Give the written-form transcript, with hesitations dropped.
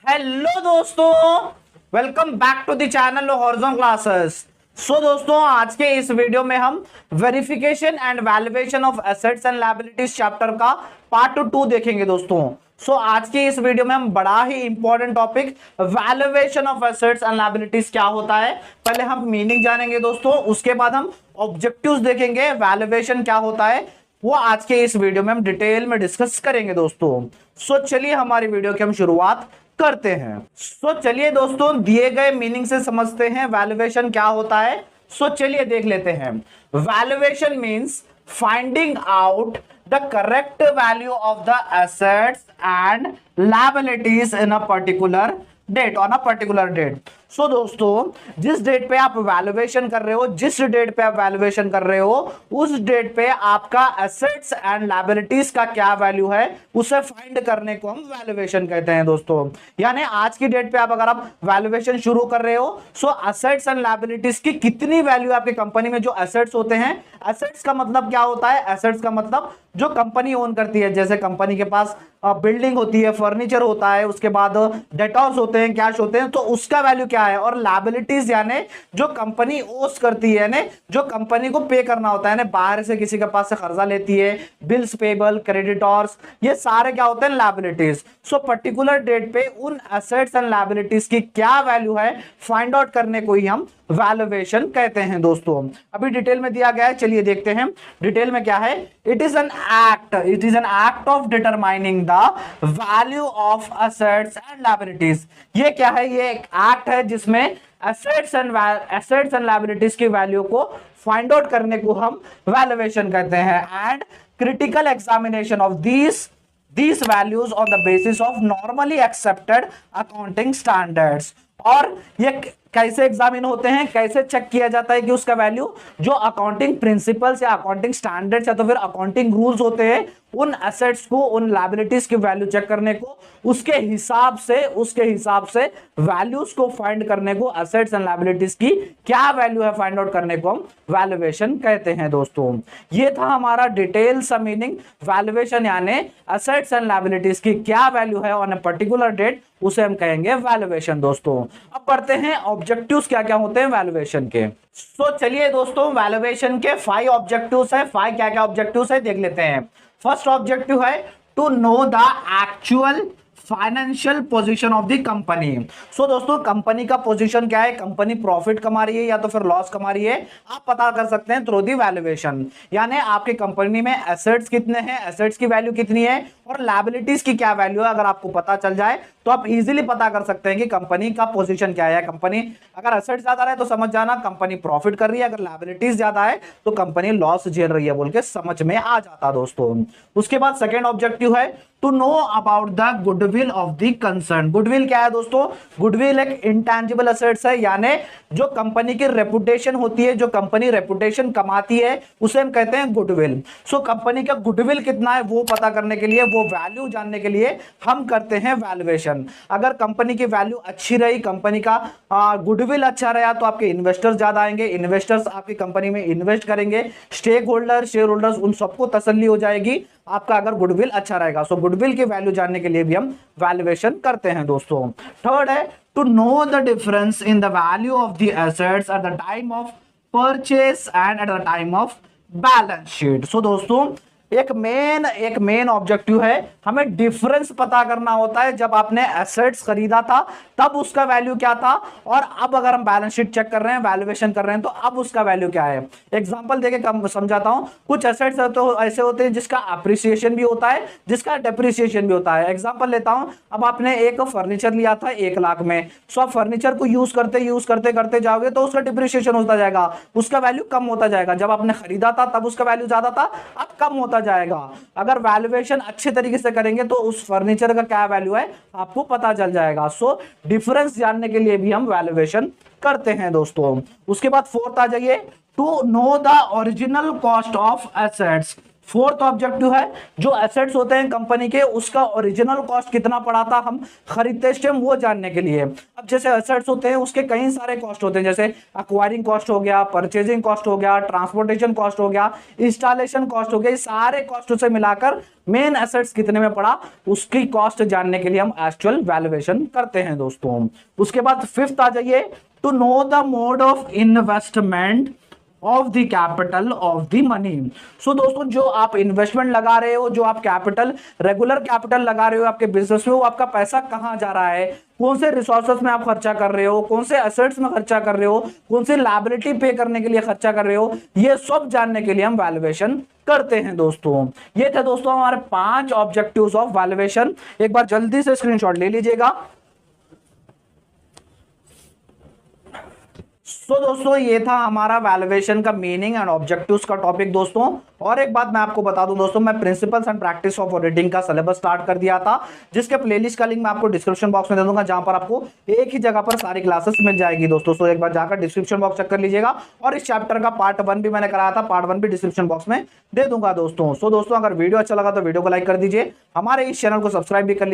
Hello दोस्तों, welcome back to the channel horizon classes. So दोस्तों, आज के इस वीडियो में हम verification and valuation of assets and liabilities chapter का पार्ट 2 देखेंगे दोस्तों। सो आज के इस वीडियो में हम बड़ा ही important topic valuation of assets and liabilities क्या होता है, पहले हम मीनिंग जानेंगे दोस्तों, उसके बाद हम ऑब्जेक्टिव्स देखेंगे, वैल्यूएशन क्या होता है वो आज के इस वीडियो में हम डिटेल में डिस्कस करेंगे दोस्तों। सो चलिए हमारी वीडियो की हम शुरुआत करते हैं। सो चलिए दोस्तों, दिए गए मीनिंग से समझते हैं वैल्यूएशन क्या होता है। सो चलिए देख लेते हैं। Valuation means finding out the correct value of the assets and liabilities in a particular date, on a particular date. So दोस्तों, जिस डेट पे आप वैल्यूएशन कर रहे हो, जिस डेट पे आप वैल्यूएशन कर रहे हो, उस डेट पे आपका एसेट्स एंड लायबिलिटीज का क्या वैल्यू है उसे फाइंड करने को हम वैल्यूएशन कहते हैं दोस्तों। यानी आज की डेट पे अगर आप वैल्यूएशन शुरू कर रहे हो, सो एसेट्स एंड लायबिलिटीज की कितनी वैल्यू आपकी कंपनी में, जो एसेट्स होते हैं, एसेट्स का मतलब क्या होता है, एसेट्स का मतलब जो कंपनी ओन करती है, जैसे कंपनी के पास बिल्डिंग होती है, फर्नीचर होता है, उसके बाद डेटॉर्स होते हैं, कैश होते हैं, तो उसका वैल्यू क्या है। और लायबिलिटीज यानी जो कंपनी ओस करती है, यानी जो कंपनी को पे करना होता है, यानी बाहर से किसी के पास से कर्जा लेती है, बिल्स पेबल, क्रेडिटर्स, ये सारे क्या होते हैं, लायबिलिटीज। सो पर्टिकुलर डेट पे उन एसेट्स एंड लायबिलिटीज की क्या वैल्यू है फाइंड आउट करने को ही हम वैल्यूएशन कहते हैं दोस्तों। अभी डिटेल में दिया गया है, चलिए देखते हैं डिटेल में क्या है। It is an act of determining the value of assets and liabilities. ये क्या है, ये एक एक्ट है जिसमें एसेट्स एंड लायबिलिटीज की वैल्यू को फाइंड आउट करने को हम वैल्यूएशन कहते हैं। And critical examination of these values on the basis of normally accepted accounting standards। और ये कैसे एग्जामिन होते हैं, कैसे चेक किया जाता है कि उसका वैल्यू, जो अकाउंटिंग प्रिंसिपल्स या अकाउंटिंग स्टैंडर्ड्स या तो फिर अकाउंटिंग रूल्स होते हैं, उन एसेट्स को, उन लायबिलिटीज की वैल्यू चेक करने को, उसके हिसाब से वैल्यूज को फाइंड करने को, एसेट्स एंड लायबिलिटीज की क्या वैल्यू है फाइंड आउट करने को हम वैल्यूएशन कहते हैं दोस्तों। ये था हमारा डिटेल सा मीनिंग। वैल्यूएशन यानी एसेट्स एंड लायबिलिटीज की क्या वैल्यू है ऑन अ पर्टिकुलर डेट, उसे हम कहेंगे वैल्यूएशन दोस्तों। अब पढ़ते हैं ऑब्जेक्टिव्स क्या क्या होते हैं वैल्यूएशन के। सो चलिए दोस्तों, वैल्यूएशन के 5 ऑब्जेक्टिव्स है। 5 क्या क्या ऑब्जेक्टिव्स है देख लेते हैं। फर्स्ट ऑब्जेक्टिव है to know the actual financial position of the company. So दोस्तों, कंपनी का पोजीशन क्या है, कंपनी प्रॉफिट कमा रही है या तो फिर लॉस कमा रही है, आप पता कर सकते हैं थ्रू दी वैल्यूएशन। यानी आपकी कंपनी में एसेट्स कितने हैं, एसेट्स की वैल्यू कितनी है और लायबिलिटीज की क्या वैल्यू है, अगर आपको पता चल जाए तो आप इजीली पता कर सकते हैं कि कंपनी का पोजीशन क्या है। कंपनी अगर एसेट्स ज्यादा रहे तो समझ जाना कंपनी प्रॉफिट कर रही है, अगर लायबिलिटीज ज्यादा है तो कंपनी लॉस झेल रही है बोल के समझ में आ जाता दोस्तों। उसके बाद सेकेंड ऑब्जेक्टिव है to know about the goodwill of the concern. Goodwill क्या है दोस्तों, गुडविल एक इंटेंजिबल एसेट्स है, यानी जो कंपनी की रेपुटेशन होती है, जो कंपनी रेपुटेशन कमाती है, उसे हम कहते हैं गुडविल। सो कंपनी का गुडविल कितना है वो पता करने के लिए, वो वैल्यू जानने के लिए हम करते हैं वैल्यूएशन। अगर कंपनी की वैल्यू अच्छी रही, कंपनी का गुडविल अच्छा रहा, तो आपके इन्वेस्टर्स ज्यादा आएंगे, इन्वेस्टर्स आपकी कंपनी में इन्वेस्ट करेंगे, स्टेक होल्डर, शेयर होल्डर्स, उन सबको तसल्ली हो जाएगी आपका अगर गुडविल अच्छा रहेगा। सो गुडविल की वैल्यू जानने के लिए भी हम वैल्यूएशन करते हैं दोस्तों। थर्ड है to know the difference in the value of the assets at the time of purchase and at the time of balance sheet. So दोस्तों, एक मेन ऑब्जेक्टिव है, हमें डिफरेंस पता करना होता है। जब आपने एसेट्स खरीदा था तब उसका वैल्यू क्या था, और अब अगर हम बैलेंस शीट चेक कर रहे हैं, वैल्यूएशन कर रहे हैं, तो अब उसका वैल्यू क्या है। एग्जांपल देके कम समझाता हूं। कुछ एसेट्स तो ऐसे होते हैं जिसका अप्रिसिएशन भी होता है, जिसका डेप्रिसिएशन भी होता है। एग्जांपल लेता हूं, अब आपने एक फर्नीचर लिया था 1 लाख में, सो आप फर्नीचर को यूज करते जाओगे तो उसका डिप्रिसिएशन होता जाएगा, उसका वैल्यू कम होता जाएगा। जब आपने खरीदा था तब उसका वैल्यू ज्यादा था, अब कम होता जाएगा। अगर वैल्यूएशन अच्छे तरीके से करेंगे तो उस फर्नीचर का क्या वैल्यू है आपको पता चल जाएगा। सो डिफरेंस जानने के लिए भी हम वैल्यूएशन करते हैं दोस्तों। उसके बाद फोर्थ आ जाइए, to know the original cost of assets. Fourth objective है जो एसेट्स होते हैं कंपनी के, उसका ओरिजिनल कॉस्ट कितना पड़ा था हम खरीदते टाइम, वो जानने के लिए। अब जैसे एसेट्स होते हैं उसके कई सारे कॉस्ट होते हैं, जैसे एक्वायरिंग कॉस्ट हो गया, परचेजिंग कॉस्ट हो गया, ट्रांसपोर्टेशन कॉस्ट हो गया, इंस्टॉलेशन कॉस्ट हो गया। ये सारे कॉस्ट से मिलाकर मेन एसेट्स कितने में पड़ा उसकी कॉस्ट जानने के लिए हम एक्चुअल वैल्यूएशन करते हैं दोस्तों। उसके बाद फिफ्थ आ जाइए, to know the mode of investment of the capital of the money. So दोस्तों जो आप इन्वेस्टमेंट लगा रहे हो, जो आप कैपिटल रेगुलर कैपिटल लगा रहे हो आपके बिजनेस में, वो आपका पैसा कहां जा रहा है, कौन से रिसोर्सेस में आप खर्चा कर रहे हो, कौन से एसेट्स में खर्चा कर रहे हो, कौन सी लायबिलिटी पे करने के लिए खर्चा कर रहे हो, ये सब जानने के लिए हम वैल्यूएशन करते हैं दोस्तों। ये थे दोस्तों हमारे 5 ऑब्जेक्टिव्स ऑफ वैल्यूएशन। एक बार जल्दी से स्क्रीनशॉट ले लीजिएगा। तो दोस्तों ये था हमारा वैल्यूएशन का मीनिंग एंड ऑब्जेक्टिव्स का टॉपिक दोस्तों। और एक बात मैं आपको बता दूं दोस्तों, मैं principles and practice of auditing का सिलेबस स्टार्ट कर दिया था, जिसके प्लेलिस्ट का लिंक मैं आपको डिस्क्रिप्शन बॉक्स में दे दूंगा, जहां पर आपको एक ही जगह पर सारी क्लासेस मिल जाएगी दोस्तों। तो एक बार जाकर डिस्क्रिप्शन बॉक्स चेक कर लीजिएगा। और इस चैप्टर का पार्ट 1 भी मैंने कराया था, पार्ट 1 भी डिस्क्रिप्शन बॉक्स में दे दूंगा दोस्तों। सो दोस्तों अगर वीडियो अच्छा लगा तो वीडियो को लाइक कर दीजिए, हमारे इस चैनल को सब्सक्राइब भी कर लीजिए।